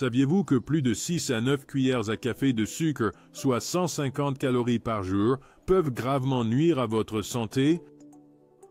Saviez-vous que plus de 6 à 9 cuillères à café de sucre, soit 150 calories par jour, peuvent gravement nuire à votre santé?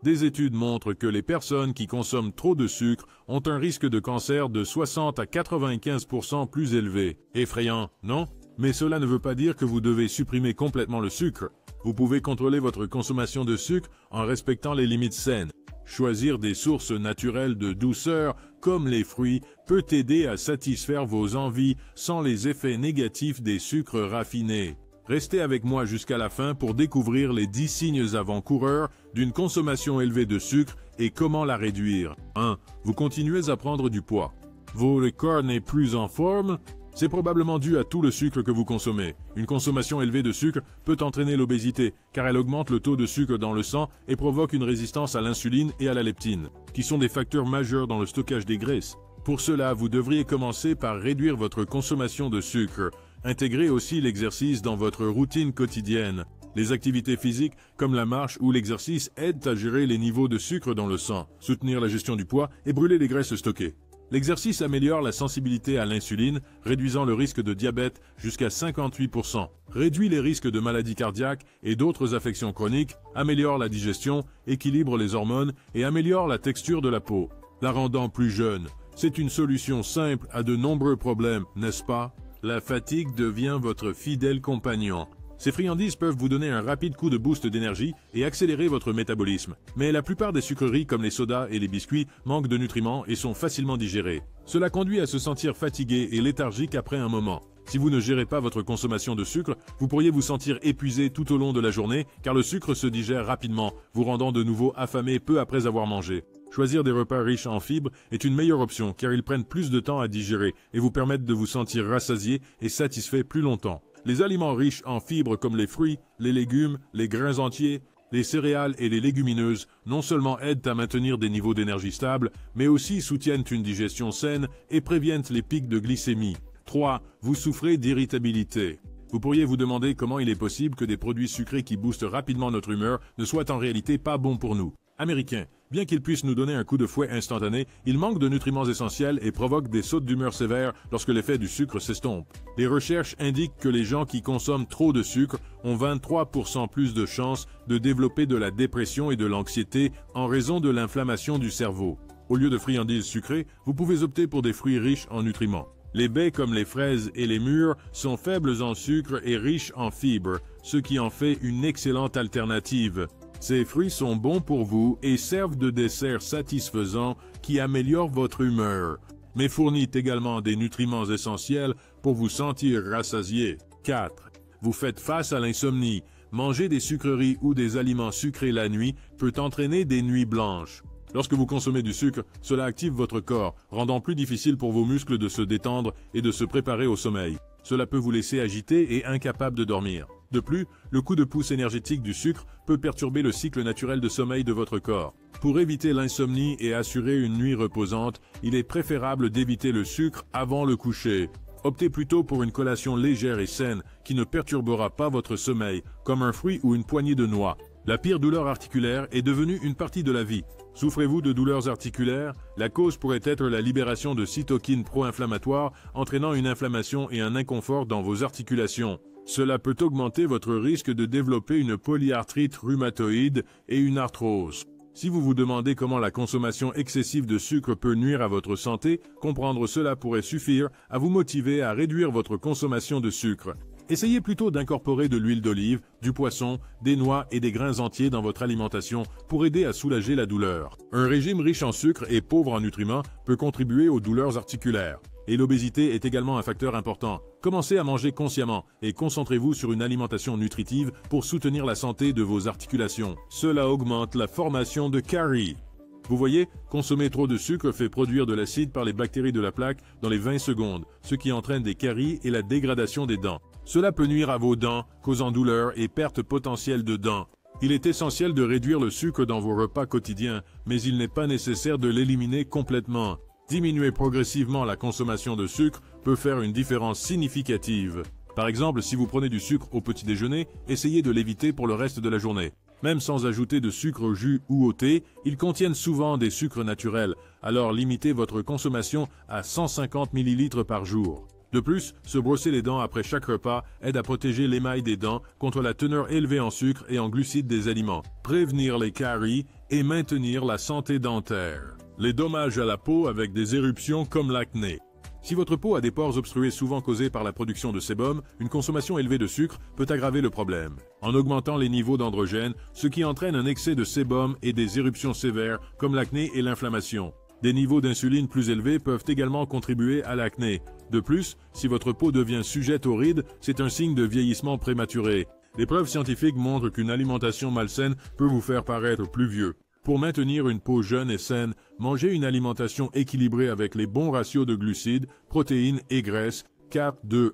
Des études montrent que les personnes qui consomment trop de sucre ont un risque de cancer de 60 à 95% plus élevé. Effrayant, non? Mais cela ne veut pas dire que vous devez supprimer complètement le sucre. Vous pouvez contrôler votre consommation de sucre en respectant les limites saines. Choisir des sources naturelles de douceur, comme les fruits, peut aider à satisfaire vos envies sans les effets négatifs des sucres raffinés. Restez avec moi jusqu'à la fin pour découvrir les 10 signes avant-coureurs d'une consommation élevée de sucre et comment la réduire. 1. Vous continuez à prendre du poids. Votre corps n'est plus en forme? C'est probablement dû à tout le sucre que vous consommez. Une consommation élevée de sucre peut entraîner l'obésité, car elle augmente le taux de sucre dans le sang et provoque une résistance à l'insuline et à la leptine, qui sont des facteurs majeurs dans le stockage des graisses. Pour cela, vous devriez commencer par réduire votre consommation de sucre. Intégrez aussi l'exercice dans votre routine quotidienne. Les activités physiques, comme la marche ou l'exercice, aident à gérer les niveaux de sucre dans le sang, soutenir la gestion du poids et brûler les graisses stockées. L'exercice améliore la sensibilité à l'insuline, réduisant le risque de diabète jusqu'à 58%, réduit les risques de maladies cardiaques et d'autres affections chroniques, améliore la digestion, équilibre les hormones et améliore la texture de la peau, la rendant plus jeune. C'est une solution simple à de nombreux problèmes, n'est-ce pas? La fatigue devient votre fidèle compagnon. Ces friandises peuvent vous donner un rapide coup de boost d'énergie et accélérer votre métabolisme. Mais la plupart des sucreries comme les sodas et les biscuits manquent de nutriments et sont facilement digérés. Cela conduit à se sentir fatigué et léthargique après un moment. Si vous ne gérez pas votre consommation de sucre, vous pourriez vous sentir épuisé tout au long de la journée car le sucre se digère rapidement, vous rendant de nouveau affamé peu après avoir mangé. Choisir des repas riches en fibres est une meilleure option car ils prennent plus de temps à digérer et vous permettent de vous sentir rassasié et satisfait plus longtemps. Les aliments riches en fibres comme les fruits, les légumes, les grains entiers, les céréales et les légumineuses non seulement aident à maintenir des niveaux d'énergie stables, mais aussi soutiennent une digestion saine et préviennent les pics de glycémie. 3. Vous souffrez d'irritabilité. Vous pourriez vous demander comment il est possible que des produits sucrés qui boostent rapidement notre humeur ne soient en réalité pas bons pour nous. Américains, bien qu'ils puissent nous donner un coup de fouet instantané, ils manquent de nutriments essentiels et provoquent des sautes d'humeur sévères lorsque l'effet du sucre s'estompe. Les recherches indiquent que les gens qui consomment trop de sucre ont 23% plus de chances de développer de la dépression et de l'anxiété en raison de l'inflammation du cerveau. Au lieu de friandises sucrées, vous pouvez opter pour des fruits riches en nutriments. Les baies comme les fraises et les mûres sont faibles en sucre et riches en fibres, ce qui en fait une excellente alternative. Ces fruits sont bons pour vous et servent de dessert satisfaisant qui améliore votre humeur, mais fournit également des nutriments essentiels pour vous sentir rassasié. 4. Vous faites face à l'insomnie. Manger des sucreries ou des aliments sucrés la nuit peut entraîner des nuits blanches. Lorsque vous consommez du sucre, cela active votre corps, rendant plus difficile pour vos muscles de se détendre et de se préparer au sommeil. Cela peut vous laisser agité et incapable de dormir. De plus, le coup de pouce énergétique du sucre peut perturber le cycle naturel de sommeil de votre corps. Pour éviter l'insomnie et assurer une nuit reposante, il est préférable d'éviter le sucre avant le coucher. Optez plutôt pour une collation légère et saine qui ne perturbera pas votre sommeil, comme un fruit ou une poignée de noix. La pire douleur articulaire est devenue une partie de la vie. Souffrez-vous de douleurs articulaires? La cause pourrait être la libération de cytokines pro-inflammatoires, entraînant une inflammation et un inconfort dans vos articulations. Cela peut augmenter votre risque de développer une polyarthrite rhumatoïde et une arthrose. Si vous vous demandez comment la consommation excessive de sucre peut nuire à votre santé, comprendre cela pourrait suffire à vous motiver à réduire votre consommation de sucre. Essayez plutôt d'incorporer de l'huile d'olive, du poisson, des noix et des grains entiers dans votre alimentation pour aider à soulager la douleur. Un régime riche en sucre et pauvre en nutriments peut contribuer aux douleurs articulaires. Et l'obésité est également un facteur important. Commencez à manger consciemment et concentrez-vous sur une alimentation nutritive pour soutenir la santé de vos articulations. Cela augmente la formation de caries. Vous voyez, consommer trop de sucre fait produire de l'acide par les bactéries de la plaque dans les 20 secondes, ce qui entraîne des caries et la dégradation des dents. Cela peut nuire à vos dents, causant douleur et perte potentielle de dents. Il est essentiel de réduire le sucre dans vos repas quotidiens, mais il n'est pas nécessaire de l'éliminer complètement. Diminuer progressivement la consommation de sucre peut faire une différence significative. Par exemple, si vous prenez du sucre au petit déjeuner, essayez de l'éviter pour le reste de la journée. Même sans ajouter de sucre au jus ou au thé, ils contiennent souvent des sucres naturels, alors limitez votre consommation à 150 ml par jour. De plus, se brosser les dents après chaque repas aide à protéger l'émail des dents contre la teneur élevée en sucre et en glucides des aliments, prévenir les caries et maintenir la santé dentaire. Les dommages à la peau avec des éruptions comme l'acné. Si votre peau a des pores obstrués souvent causés par la production de sébum, une consommation élevée de sucre peut aggraver le problème, en augmentant les niveaux d'androgène, ce qui entraîne un excès de sébum et des éruptions sévères comme l'acné et l'inflammation. Des niveaux d'insuline plus élevés peuvent également contribuer à l'acné. De plus, si votre peau devient sujette aux rides, c'est un signe de vieillissement prématuré. Les preuves scientifiques montrent qu'une alimentation malsaine peut vous faire paraître plus vieux. Pour maintenir une peau jeune et saine, mangez une alimentation équilibrée avec les bons ratios de glucides, protéines et graisses, 4-2-1.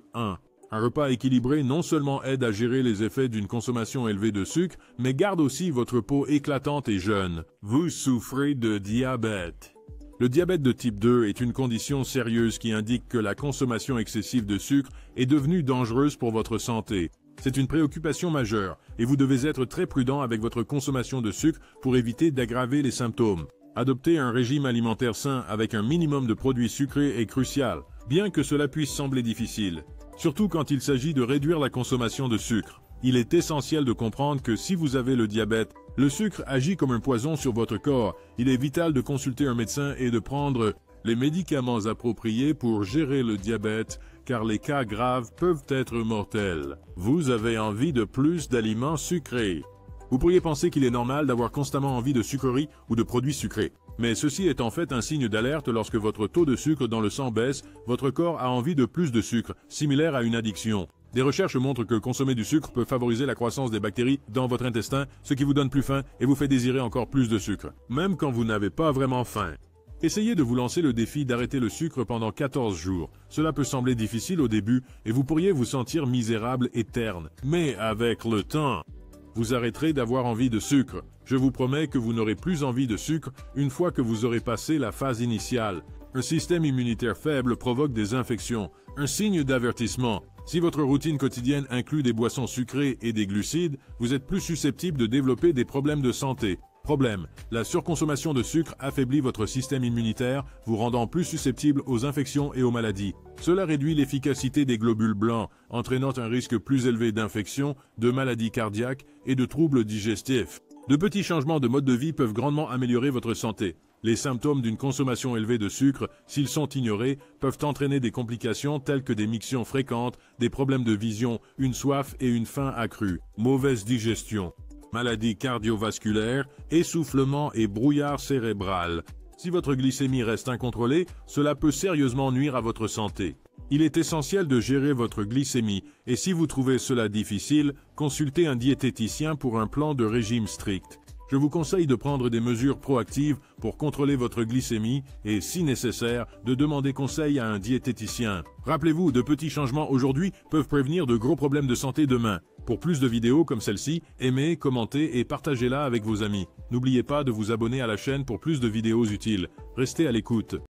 Un repas équilibré non seulement aide à gérer les effets d'une consommation élevée de sucre, mais garde aussi votre peau éclatante et jeune. Vous souffrez de diabète. Le diabète de type 2 est une condition sérieuse qui indique que la consommation excessive de sucre est devenue dangereuse pour votre santé. C'est une préoccupation majeure et vous devez être très prudent avec votre consommation de sucre pour éviter d'aggraver les symptômes. Adopter un régime alimentaire sain avec un minimum de produits sucrés est crucial, bien que cela puisse sembler difficile. Surtout quand il s'agit de réduire la consommation de sucre. Il est essentiel de comprendre que si vous avez le diabète, le sucre agit comme un poison sur votre corps. Il est vital de consulter un médecin et de prendre les médicaments appropriés pour gérer le diabète, car les cas graves peuvent être mortels. Vous avez envie de plus d'aliments sucrés. Vous pourriez penser qu'il est normal d'avoir constamment envie de sucreries ou de produits sucrés. Mais ceci est en fait un signe d'alerte lorsque votre taux de sucre dans le sang baisse, votre corps a envie de plus de sucre, similaire à une addiction. Des recherches montrent que consommer du sucre peut favoriser la croissance des bactéries dans votre intestin, ce qui vous donne plus faim et vous fait désirer encore plus de sucre, même quand vous n'avez pas vraiment faim. Essayez de vous lancer le défi d'arrêter le sucre pendant 14 jours. Cela peut sembler difficile au début et vous pourriez vous sentir misérable et terne. Mais avec le temps, vous arrêterez d'avoir envie de sucre. Je vous promets que vous n'aurez plus envie de sucre une fois que vous aurez passé la phase initiale. Un système immunitaire faible provoque des infections, un signe d'avertissement. Si votre routine quotidienne inclut des boissons sucrées et des glucides, vous êtes plus susceptible de développer des problèmes de santé. Problème: la surconsommation de sucre affaiblit votre système immunitaire, vous rendant plus susceptible aux infections et aux maladies. Cela réduit l'efficacité des globules blancs, entraînant un risque plus élevé d'infections, de maladies cardiaques et de troubles digestifs. De petits changements de mode de vie peuvent grandement améliorer votre santé. Les symptômes d'une consommation élevée de sucre, s'ils sont ignorés, peuvent entraîner des complications telles que des mictions fréquentes, des problèmes de vision, une soif et une faim accrue, mauvaise digestion, maladies cardiovasculaires, essoufflement et brouillard cérébral. Si votre glycémie reste incontrôlée, cela peut sérieusement nuire à votre santé. Il est essentiel de gérer votre glycémie et si vous trouvez cela difficile, consultez un diététicien pour un plan de régime strict. Je vous conseille de prendre des mesures proactives pour contrôler votre glycémie et, si nécessaire, de demander conseil à un diététicien. Rappelez-vous, de petits changements aujourd'hui peuvent prévenir de gros problèmes de santé demain. Pour plus de vidéos comme celle-ci, aimez, commentez et partagez-la avec vos amis. N'oubliez pas de vous abonner à la chaîne pour plus de vidéos utiles. Restez à l'écoute.